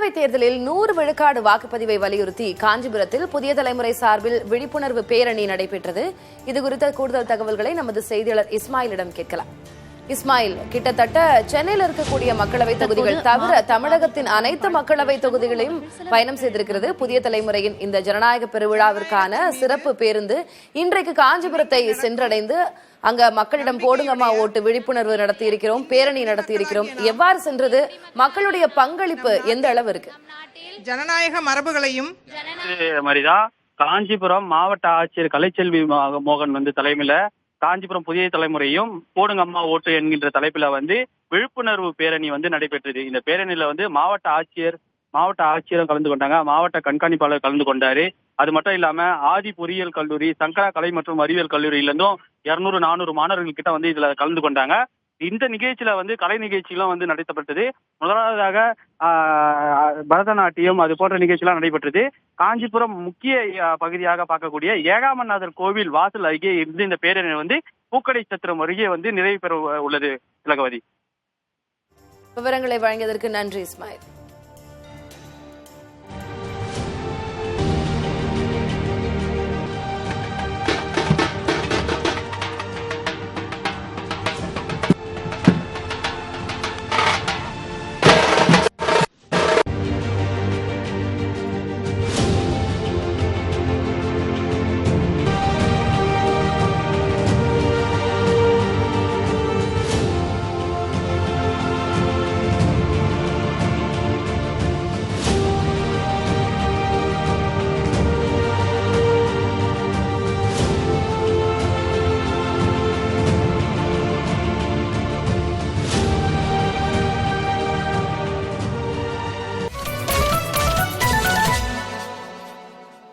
மக்களவைத் தேர்தலில் 100 விழுக்காடு வாக்குப்பதிவை வலியுறுத்தி காஞ்சிபுரத்தில் புதிய தலைமுறை சார்பில் விழிப்புணர்வு பேரணி நடைபெற்றது. இதுகுறித்த கூடுதல் தகவல்களை நமது செய்தியாளர் இஸ்மாயிலிடம் கேட்கலாம். இஸ்மாயில், கிட்டத்தட்ட சென்னையில் இருக்கக்கூடிய மக்களவை தொகுதிகள் தவிர தமிழகத்தின் அனைத்து மக்களவை தொகுதிகளையும் பயணம் செய்திருக்கிறது புதிய தலைமுறையின் இந்த ஜனநாயக பெருவிழாவிற்கான சிறப்பு பேருந்து. இன்றைக்கு காஞ்சிபுரத்தை சென்றடைந்து அங்க மக்களிடம் போடுங்கம்மா ஓட்டு விழிப்புணர்வு நடத்தி இருக்கிறோம், பேரணி நடத்தி இருக்கிறோம். எவ்வாறு சென்றது? மக்களுடைய பங்களிப்பு எந்த அளவு இருக்கு? ஜனநாயக மரபுகளையும் மாதிரிதான் காஞ்சிபுரம் மாவட்ட ஆட்சியர் கலைச்செல்வி மோகன் தலைமையில காஞ்சிபுரம் புதிய தலைமுறையும் போடுங்கம்மா ஓட்டு என்கின்ற தலைப்பில விழிப்புணர்வு பேரணி நடைபெற்றது. இந்த பேரணியில மாவட்ட ஆட்சியரும் கலந்து கொண்டாங்க, மாவட்ட கண்காணிப்பாளர் கலந்து கொண்டாரு. அது மட்டும் இல்லாம ஆதி பொறியியல் கல்லூரி, சங்கரா கலை மற்றும் அறிவியல் கல்லூரியில இருந்தும் 200-400 மாணவர்கள் கிட்ட இதுல கலந்து கொண்டாங்க. இந்த நிகழ்ச்சியில கலை நிகழ்ச்சிகளும் நடத்தப்பட்டது. முதலாவதாக பரதநாட்டியம் அது போன்ற நிகழ்ச்சியெல்லாம் நடைபெற்றது. காஞ்சிபுரம் முக்கிய பகுதியாக பார்க்கக்கூடிய ஏகாமநாதர் கோவில் வாசல் அருகே இருந்து இந்த பேரணி பூக்கடை சத்திரம் அருகே நிறைவு பெற உள்ளது. திலகவதி, விவரங்களை வழங்கியதற்கு நன்றி இஸ்மாயில்.